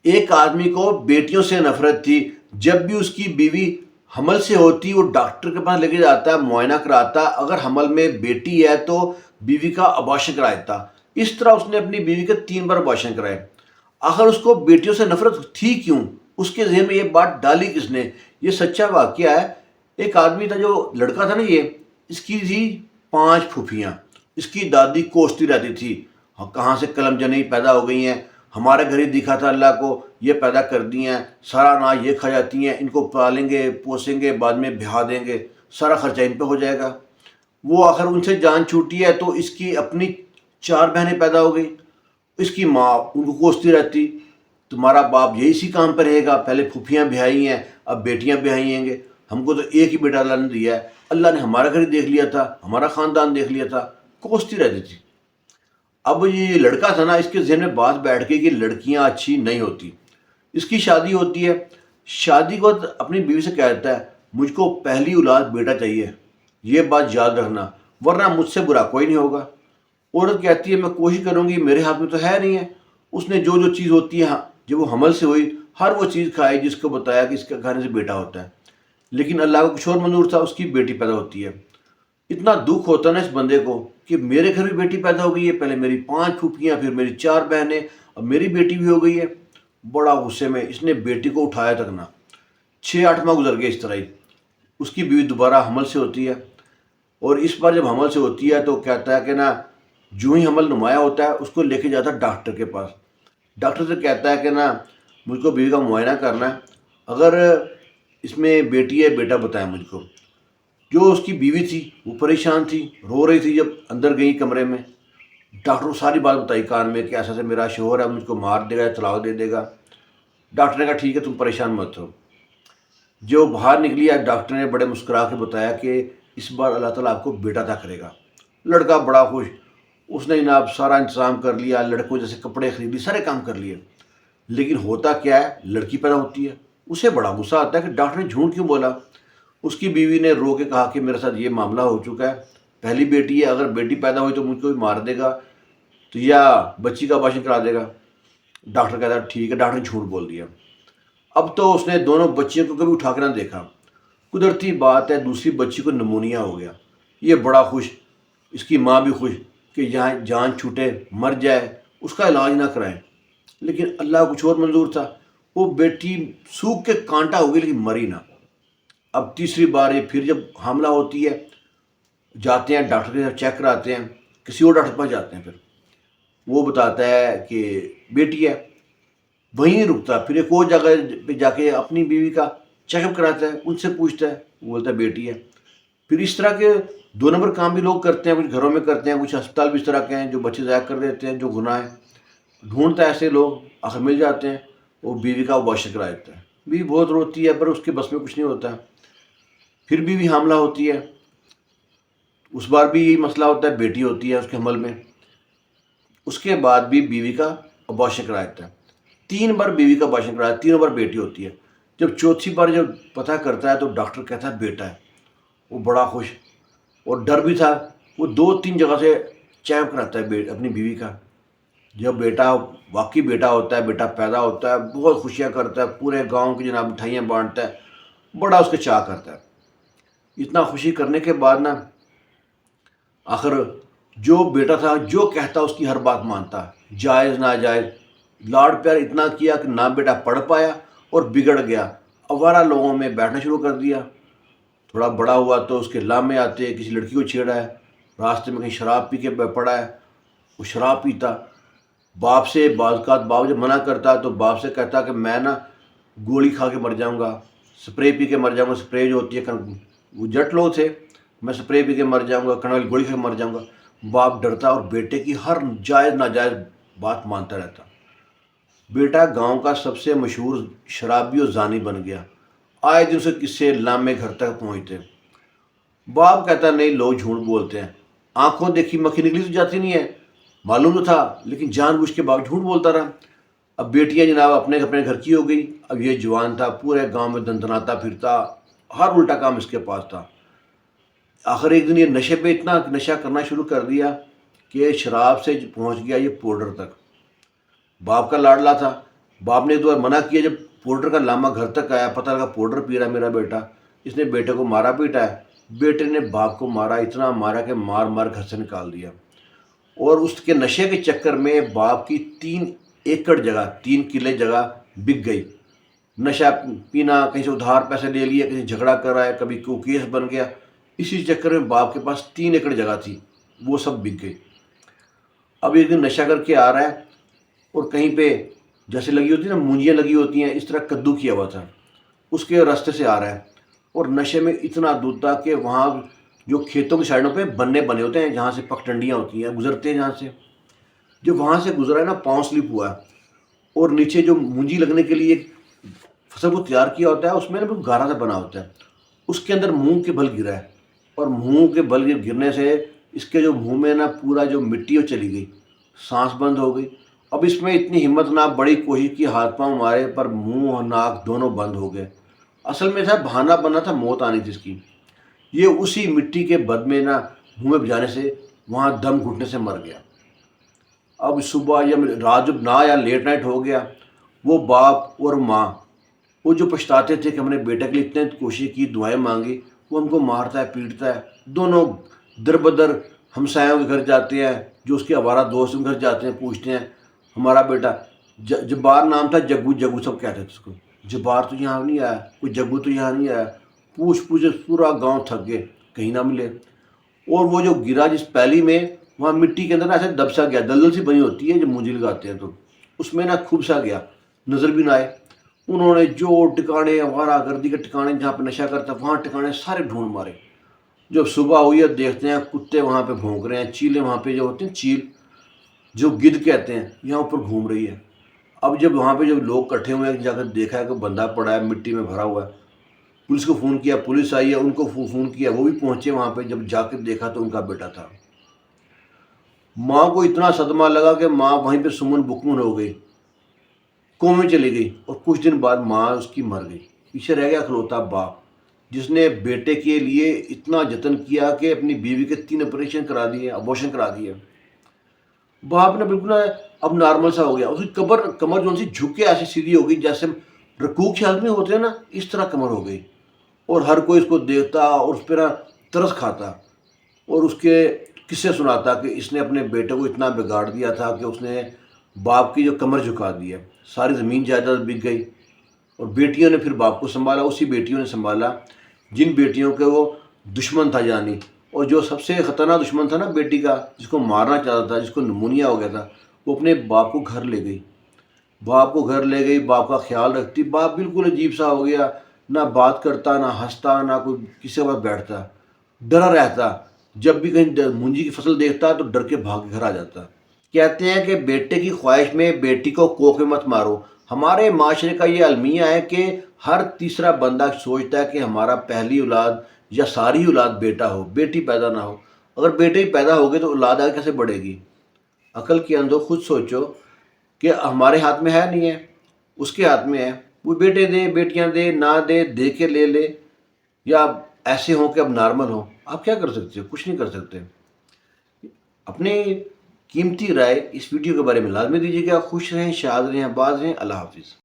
ایک آدمی کو بیٹیوں سے نفرت تھی. جب بھی اس کی بیوی حمل سے ہوتی وہ ڈاکٹر کے پاس لے کے جاتا، معائنہ کراتا، اگر حمل میں بیٹی ہے تو بیوی کا ابارشن کراتا. اس طرح اس نے اپنی بیوی کے 3 بار ابارشن کرائے. آخر اس کو بیٹیوں سے نفرت تھی کیوں؟ اس کے ذہن میں یہ بات ڈالی کس نے؟ یہ سچا واقعہ ہے. ایک آدمی تھا، جو لڑکا تھا نا، یہ اس کی تھی 5 پھوپھیاں. اس کی دادی کوستی رہتی تھی، کہاں سے کلم جنیں پیدا ہو گئی ہیں، ہمارے گھر ہی دکھا تھا اللہ کو، یہ پیدا کر دی ہیں، سارا اناج یہ کھا جاتی ہیں، ان کو پالیں گے پوسیں گے، بعد میں بہا دیں گے، سارا خرچہ ان پہ ہو جائے گا. وہ آخر ان سے جان چھوٹی ہے تو اس کی اپنی 4 بہنیں پیدا ہو گئی. اس کی ماں ان کو کوستی رہتی، تمہارا باپ یہی اسی کام پہ رہے گا، پہلے پھوپھیاں بہائی ہیں، اب بیٹیاں بہائیں گے، ہم کو تو ایک ہی بیٹا اللہ نے دیا ہے، اللہ نے ہمارا گھر ہی دیکھ لیا تھا، ہمارا خاندان دیکھ لیا تھا. کوستی رہتی تھی. اب یہ لڑکا تھا نا، اس کے ذہن میں بات بیٹھ گئی کہ لڑکیاں اچھی نہیں ہوتی. اس کی شادی ہوتی ہے. شادی کو اپنی بیوی سے کہتا ہے مجھ کو پہلی اولاد بیٹا چاہیے، یہ بات یاد رکھنا، ورنہ مجھ سے برا کوئی نہیں ہوگا. عورت کہتی ہے میں کوشش کروں گی، میرے ہاتھ میں تو ہے نہیں ہے. اس نے جو جو چیز ہوتی ہے، جب وہ حمل سے ہوئی، ہر وہ چیز کھائی جس کو بتایا کہ اس کے کھانے سے بیٹا ہوتا ہے. لیکن اللہ کو کچھ اور منظور تھا، اس کی بیٹی پیدا ہوتی ہے. اتنا دکھ ہوتا نا اس بندے کو کہ میرے گھر بھی بیٹی پیدا ہو گئی ہے، پہلے میری 5 پھوپھیاں، پھر میری 4 بہنیں، اب میری بیٹی بھی ہو گئی ہے. بڑا غصے میں اس نے بیٹی کو اٹھایا تک نہ. 6-8 ماہ گزر گئے اس طرح ہی. اس کی بیوی دوبارہ حمل سے ہوتی ہے، اور اس بار جب حمل سے ہوتی ہے تو کہتا ہے کہ نا، جو ہی حمل نمایاں ہوتا ہے اس کو لے کے جاتا ہے ڈاکٹر کے پاس. ڈاکٹر سے کہتا ہے کہ نا مجھ کو بیوی کا معائنہ کرنا ہے، اگر اس میں بیٹی ہے بیٹا بتائیں مجھ کو. جو اس کی بیوی تھی وہ پریشان تھی، رو رہی تھی. جب اندر گئی کمرے میں، ڈاکٹر کو ساری بات بتائی کان میں کہ ایسا سے میرا شوہر ہے، مجھ کو مار دے گا، طلاق دے دے گا. ڈاکٹر نے کہا ٹھیک ہے تم پریشان مت ہو. جو باہر نکلی ہے، ڈاکٹر نے بڑے مسکرا کے بتایا کہ اس بار اللہ تعالیٰ آپ کو بیٹا عطا کرے گا. لڑکا بڑا خوش. اس نے جناب سارا انتظام کر لیا، لڑکوں جیسے کپڑے خرید لیے، سارے کام کر لیے. لیکن ہوتا کیا ہے، لڑکی پیدا ہوتی ہے. اسے بڑا غصہ آتا ہے کہ ڈاکٹر نے جھوٹ کیوں بولا. اس کی بیوی نے رو کے کہا کہ میرے ساتھ یہ معاملہ ہو چکا ہے، پہلی بیٹی ہے، اگر بیٹی پیدا ہوئی تو مجھ کو بھی مار دے گا، تو یا بچی کا ابارشن کرا دے گا. ڈاکٹر کہتا ہے ٹھیک ہے. ڈاکٹر نے جھوٹ بول دیا. اب تو اس نے دونوں بچیوں کو کبھی اٹھا کے نہ دیکھا. قدرتی بات ہے دوسری بچی کو نمونیا ہو گیا. یہ بڑا خوش، اس کی ماں بھی خوش کہ یہاں جان چھوٹے مر جائے، اس کا علاج نہ کرائیں. لیکن اللہ کو کچھ اور منظور تھا. وہ بیٹی سوکھ کے کانٹا ہو گئی لیکن مری نہ. اب تیسری بار یہ پھر جب حاملہ ہوتی ہے، جاتے ہیں ڈاکٹر کے ساتھ چیک کراتے ہیں، کسی اور ڈاکٹر کے پاس جاتے ہیں. پھر وہ بتاتا ہے کہ بیٹی ہے. وہیں نہیں رکتا، پھر ایک اور جگہ پہ جا کے اپنی بیوی کا چیک اپ کراتا ہے، ان سے پوچھتا ہے، وہ بولتا ہے بیٹی ہے. پھر اس طرح کے 2 نمبر کام بھی لوگ کرتے ہیں، کچھ گھروں میں کرتے ہیں، کچھ ہسپتال بھی اس طرح کے ہیں جو بچے ضائع کر دیتے ہیں، جو گناہ ہے. ڈھونڈتا ہے ایسے لوگ، آخر مل جاتے ہیں. وہ بیوی کا ابارشن کرا دیتا ہے. بیوی بہت روتی ہے پر اس کے بس میں کچھ نہیں ہوتا. پھر بیوی حاملہ ہوتی ہے. اس بار بھی یہی مسئلہ ہوتا ہے، بیٹی ہوتی ہے اس کے حمل میں. اس کے بعد بھی بیوی کا ابارشن کرا دیتا ہے. 3 بار بیوی کا ابارشن کرایا، تینوں بار بیٹی ہوتی ہے. جب چوتھی بار جب پتہ کرتا ہے تو ڈاکٹر کہتا ہے بیٹا ہے. وہ بڑا خوش، اور ڈر بھی تھا. وہ 2-3 جگہ سے چیک اپ کراتا ہے اپنی بیوی کا. جب بیٹا واقعی بیٹا ہوتا ہے، بیٹا پیدا ہوتا ہے، بہت خوشیاں کرتا ہے، پورے گاؤں کی جناب مٹھائیاں بانٹتا ہے، بڑا اس کے چاہ کرتا ہے. اتنا خوشی کرنے کے بعد نا، آخر جو بیٹا تھا جو کہتا اس کی ہر بات مانتا، جائز ناجائز. لاڈ پیار اتنا کیا کہ نہ بیٹا پڑھ پایا اور بگڑ گیا. آوارہ لوگوں میں بیٹھنا شروع کر دیا. تھوڑا بڑا ہوا تو اس کے لامے آتے، کسی لڑکی کو چھیڑا ہے، راستے میں کہیں شراب پی کے پڑا ہے، وہ شراب پیتا. باپ سے بعض اوقات باپ جب منع کرتا تو باپ سے کہتا کہ میں نا گولی کھا کے مر جاؤں گا، سپرے پی کے مر جاؤں گا. سپرے جو ہوتی ہے، وہ جٹ لوگ تھے، میں سپرے پی کے مر جاؤں گا، کنول گولی کھا کے مر جاؤں گا. باپ ڈرتا اور بیٹے کی ہر جائز ناجائز بات مانتا رہتا. بیٹا گاؤں کا سب سے مشہور شرابی اور زانی بن گیا. آئے دن سے قصے لامے گھر تک پہنچتے. باپ کہتا نہیں، لوگ جھوٹ بولتے ہیں، آنکھوں دیکھی مکھی نکلی تو جاتی نہیں ہے. معلوم تو تھا لیکن جان بوجھ کے باپ جھوٹ بولتا رہا. اب بیٹیاں جناب اپنے اپنے گھر کی ہو گئی. اب یہ جوان تھا، پورے گاؤں میں دندناتا پھرتا، ہر الٹا کام اس کے پاس تھا. آخر ایک دن یہ نشے پہ اتنا نشہ کرنا شروع کر دیا کہ شراب سے پہنچ گیا یہ پاؤڈر تک. باپ کا لاڈلا تھا، باپ نے ایک دو بار منع کیا، جب پورٹر کا لاما گھر تک آیا، پتہ لگا پورٹر پی رہا ہے میرا بیٹا، اس نے بیٹے کو مارا پیٹا ہے۔ بیٹے نے باپ کو مارا، اتنا مارا کہ مار مار گھر سے نکال دیا، اور اس کے نشے کے چکر میں باپ کی 3 ایکڑ جگہ، 3 کلے جگہ بک گئی۔ نشہ پینا، کہیں سے ادھار پیسے لے لیے، کہیں جھگڑا کر رہا ہے، کبھی کوئی کیس بن گیا، اسی چکر میں باپ کے پاس 3 ایکڑ جگہ تھی، وہ سب بک گئی۔ اب ایک دن نشہ کر کے آ رہا ہے، اور کہیں پہ جیسے لگی ہوتی ہے نا، مونجیاں لگی ہوتی ہیں، اس طرح کدو کیا ہوا تھا، اس کے راستے سے آ رہا ہے، اور نشے میں اتنا دودھ تھا کہ وہاں جو کھیتوں کی سائڈوں پہ بننے بنے ہوتے ہیں جہاں سے پگڈنڈیاں ہوتی ہیں، گزرتے ہیں جہاں سے، جو وہاں سے گزرا ہے نا، پاؤں سلپ ہوا ہے، اور نیچے جو مونجی لگنے کے لیے فصل کو تیار کیا ہوتا ہے، اس میں نا بالکل گارا سا بنا ہوتا ہے، اس کے اندر مونگ کے بل گرا ہے، اور مونگ کے بل گرنے سے اس کے جو منہ میں نا پورا جو مٹی وہ چلی گئی، سانس بند ہو گئی۔ اب اس میں اتنی ہمت نہ، بڑی کوشش کی، ہاتھ پاؤں مارے، پر منہ اور ناک دونوں بند ہو گئے۔ اصل میں تھا بہانہ بنا تھا، موت آنی تھی اس کی۔ یہ اسی مٹی کے بد میں نا منہ میں بجانے سے وہاں دم گھٹنے سے مر گیا۔ اب صبح یا رات جب نہ یا لیٹ نائٹ ہو گیا، وہ باپ اور ماں وہ جو پچھتاتے تھے کہ ہم نے بیٹے کے لیے اتنے کوشش کی، دعائیں مانگی، وہ ہم کو مارتا ہے، پیٹتا ہے۔ دونوں در بدر ہمسایوں کے گھر جاتے ہیں، جو اس کے آوارہ دوست ان کے گھر جاتے ہیں، پوچھتے ہیں ہمارا بیٹا، جبار نام تھا، جگو جگو سب کہتے تھے اس کو، جبار تو یہاں نہیں آیا، کوئی جگو تو یہاں نہیں آیا، پوچھ پوچھ پورا گاؤں تھک گئے، کہیں نہ ملے۔ اور وہ جو گرا جس پیلی میں، وہاں مٹی کے اندر ایسے دب سا گیا، دلدل سی بنی ہوتی ہے جب مونجی لگاتے ہیں تو، اس میں نا کھب سا گیا، نظر بھی نہ آئے۔ انہوں نے جو ٹکانے، آوارہ گردی کے ٹکانے جہاں پہ نشہ کرتا، وہاں ٹکانے سارے ڈھونڈ مارے۔ جب صبح ہوئی ہے دیکھتے ہیں کتے وہاں پہ بھونک رہے ہیں، چیلیں وہاں پہ جو ہوتی ہیں، چیل جو گدھ کہتے ہیں، یہاں اوپر گھوم رہی ہے۔ اب جب وہاں پہ جب لوگ اکٹھے ہوئے ہیں، جا کر دیکھا ہے کہ بندہ پڑا ہے مٹی میں بھرا ہوا ہے، پولیس کو فون کیا، پولیس آئی ہے، ان کو فون کیا، وہ بھی پہنچے وہاں پہ، جب جا کے دیکھا تو ان کا بیٹا تھا۔ ماں کو اتنا صدمہ لگا کہ ماں وہیں پہ سمن بکمن ہو گئی، کومے چلی گئی، اور کچھ دن بعد ماں اس کی مر گئی۔ پیچھے رہ گیا اکلوتا باپ، جس نے بیٹے کے لیے اتنا جتن کیا کہ اپنی بیوی کے 3 آپریشن کرا دیے، ابورشن کرا دیے۔ باپ نے بالکل اب نارمل سا ہو گیا، اس کی کمر جو سی جھک کے ایسی سیدھی ہو گئی جیسے رکوع کی حالت میں ہوتے ہیں نا، اس طرح کمر ہو گئی، اور ہر کوئی اس کو دیکھتا اور اس پہ ترس کھاتا، اور اس کے قصے سناتا کہ اس نے اپنے بیٹے کو اتنا بگاڑ دیا تھا کہ اس نے باپ کی جو کمر جھکا دی ہے، ساری زمین جائیداد بک گئی، اور بیٹیوں نے پھر باپ کو سنبھالا، اسی بیٹیوں نے سنبھالا جن بیٹیوں کے وہ دشمن تھا جانی، اور جو سب سے خطرناک دشمن تھا نا بیٹی کا، جس کو مارنا چاہتا تھا، جس کو نمونیا ہو گیا تھا، وہ اپنے باپ کو گھر لے گئی، باپ کو گھر لے گئی، باپ کا خیال رکھتی۔ باپ بالکل عجیب سا ہو گیا، نہ بات کرتا، نہ ہنستا، نہ کوئی کسی کے پاس بیٹھتا، ڈرا رہتا، جب بھی کہیں مونجی کی فصل دیکھتا تو ڈر کے بھاگ کے گھر آ جاتا۔ کہتے ہیں کہ بیٹے کی خواہش میں بیٹی کو کوکھ میں مت مارو۔ ہمارے معاشرے کا یہ المیہ ہے کہ ہر تیسرا بندہ سوچتا ہے کہ ہمارا پہلی اولاد یا ساری اولاد بیٹا ہو، بیٹی پیدا نہ ہو۔ اگر بیٹے ہی پیدا ہو گئے تو اولاد آگے کیسے بڑھے گی؟ عقل کے اندھو، خود سوچو کہ ہمارے ہاتھ میں ہے نہیں ہے، اس کے ہاتھ میں ہے، وہ بیٹے دے، بیٹیاں دے، نہ دے، دے کے لے لے، یا ایسے ہوں کہ اب نارمل ہوں۔ آپ کیا کر سکتے ہو؟ کچھ نہیں کر سکتے۔ اپنی قیمتی رائے اس ویڈیو کے بارے میں لازمی دیجیے گا۔ خوش رہیں، شاد رہیں، آباد رہیں۔ اللہ حافظ۔